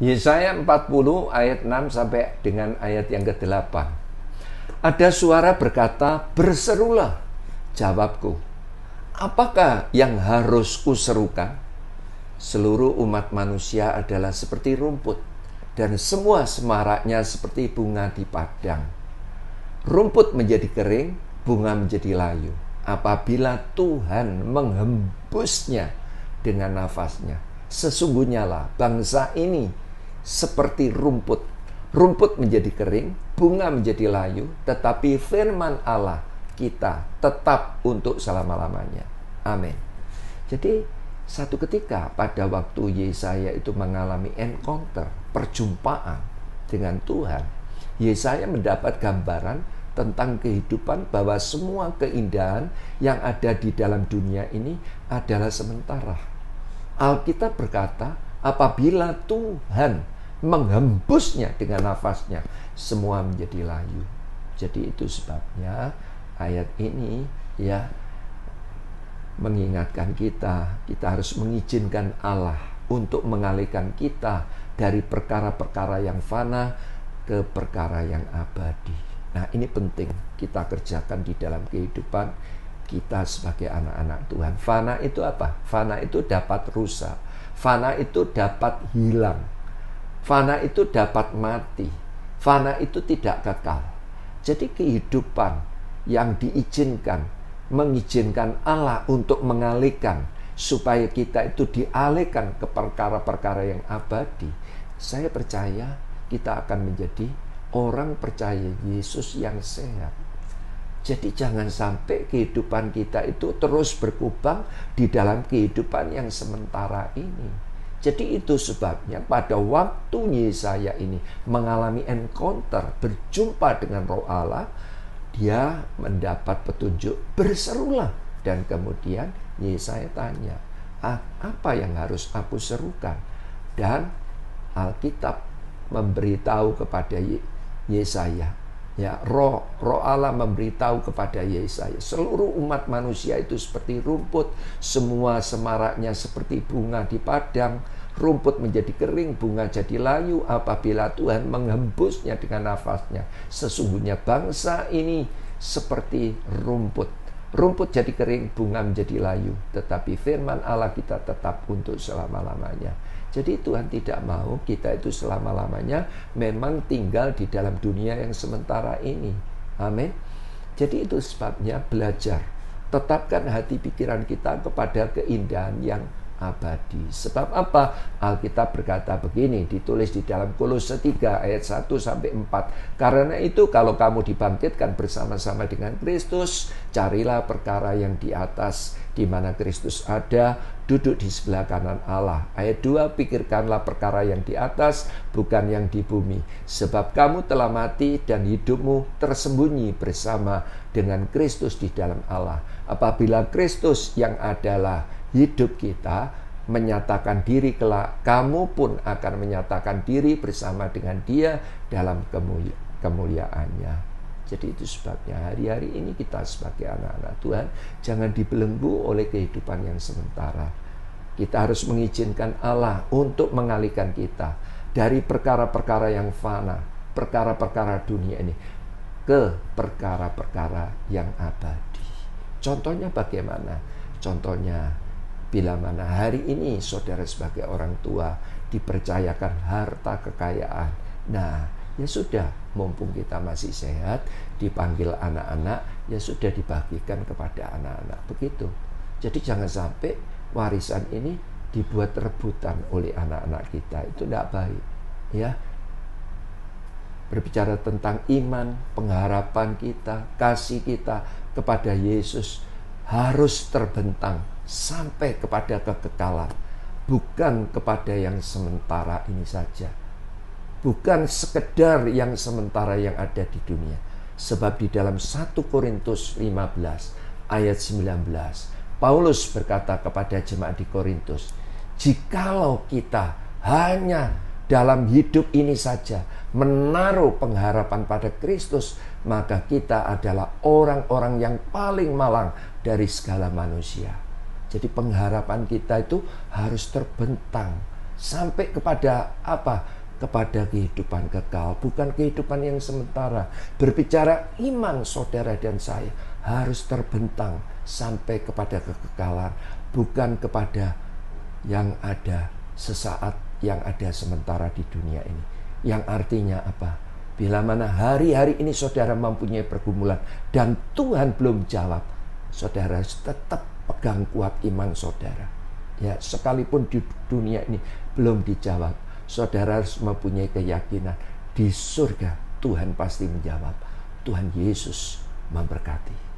Yesaya 40 ayat 6 sampai dengan ayat yang ke-8. Ada suara berkata, "Berserulah." Jawabku, "Apakah yang harus kuserukan?" Seluruh umat manusia adalah seperti rumput, dan semua semaraknya seperti bunga di padang. Rumput menjadi kering, bunga menjadi layu, apabila Tuhan menghembusnya dengan nafasnya. Sesungguhnya lah bangsa ini seperti rumput. Rumput menjadi kering, bunga menjadi layu, tetapi firman Allah kita tetap untuk selama-lamanya. Amin. Jadi satu ketika pada waktu Yesaya itu mengalami encounter, perjumpaan dengan Tuhan, Yesaya mendapat gambaran tentang kehidupan bahwa semua keindahan yang ada di dalam dunia ini adalah sementara. Alkitab berkata, apabila Tuhan menghembusnya dengan nafasnya, semua menjadi layu. Jadi itu sebabnya ayat ini mengingatkan kita harus mengizinkan Allah untuk mengalihkan kita dari perkara-perkara yang fana ke perkara yang abadi. Nah, ini penting kita kerjakan di dalam kehidupan kita sebagai anak-anak Tuhan. Fana itu apa? Fana itu dapat rusak. Fana itu dapat hilang. Fana itu dapat mati. Fana itu tidak kekal. Jadi kehidupan yang diizinkan, mengizinkan Allah untuk mengalihkan, supaya kita itu dialihkan ke perkara-perkara yang abadi. Saya percaya kita akan menjadi orang percaya Yesus yang sehat. Jadi jangan sampai kehidupan kita itu terus berkubang di dalam kehidupan yang sementara ini. Jadi itu sebabnya pada waktu Yesaya ini mengalami encounter, berjumpa dengan Roh Allah, dia mendapat petunjuk, berserulah. Dan kemudian Yesaya tanya, apa yang harus aku serukan? Dan Alkitab memberitahu kepada Yesaya, Roh Allah memberitahu kepada Yesaya, seluruh umat manusia itu seperti rumput, semua semaraknya seperti bunga di padang. Rumput menjadi kering, bunga jadi layu apabila Tuhan menghembusnya dengan nafasnya. Sesungguhnya bangsa ini seperti rumput. Rumput jadi kering, bunga menjadi layu, tetapi firman Allah kita tetap untuk selama-lamanya. Jadi Tuhan tidak mau kita itu selama-lamanya memang tinggal di dalam dunia yang sementara ini. Amin. Jadi itu sebabnya belajar. Tetapkan hati pikiran kita kepada keindahan yang abadi. Sebab apa? Alkitab berkata begini, ditulis di dalam Kolose 3 ayat 1 sampai 4. Karena itu kalau kamu dibangkitkan bersama-sama dengan Kristus, carilah perkara yang di atas, di mana Kristus ada, duduk di sebelah kanan Allah. Ayat 2, pikirkanlah perkara yang di atas, bukan yang di bumi. Sebab kamu telah mati dan hidupmu tersembunyi bersama dengan Kristus di dalam Allah. Apabila Kristus yang adalah hidup kita menyatakan diri kelak, kamu pun akan menyatakan diri bersama dengan Dia dalam kemuliaannya. Jadi itu sebabnya hari-hari ini kita sebagai anak-anak Tuhan jangan dibelenggu oleh kehidupan yang sementara. Kita harus mengizinkan Allah untuk mengalihkan kita dari perkara-perkara yang fana, perkara-perkara dunia ini, ke perkara-perkara yang abadi. Contohnya bagaimana? Contohnya bila mana hari ini saudara sebagai orang tua dipercayakan harta kekayaan. Nah, ya sudah, mumpung kita masih sehat, dipanggil anak-anak, ya sudah dibagikan kepada anak-anak. Begitu. Jadi jangan sampai warisan ini dibuat rebutan oleh anak-anak kita. Itu tidak baik. Ya. Berbicara tentang iman, pengharapan kita, kasih kita kepada Yesus harus terbentang sampai kepada kekekalan, bukan kepada yang sementara ini saja, bukan sekedar yang sementara yang ada di dunia. Sebab di dalam 1 Korintus 15 ayat 19, Paulus berkata kepada jemaat di Korintus, jikalau kita hanya dalam hidup ini saja menaruh pengharapan pada Kristus, maka kita adalah orang-orang yang paling malang dari segala manusia. Jadi pengharapan kita itu harus terbentang sampai kepada apa? Kepada kehidupan kekal, bukan kehidupan yang sementara. Berbicara iman saudara dan saya harus terbentang sampai kepada kekekalan, bukan kepada yang ada sesaat, yang ada sementara di dunia ini. Yang artinya apa? Bila mana hari-hari ini saudara mempunyai pergumulan dan Tuhan belum jawab, saudara harus tetap pegang kuat iman saudara. Ya, sekalipun di dunia ini belum dijawab, saudara harus mempunyai keyakinan di surga Tuhan pasti menjawab. Tuhan Yesus memberkati.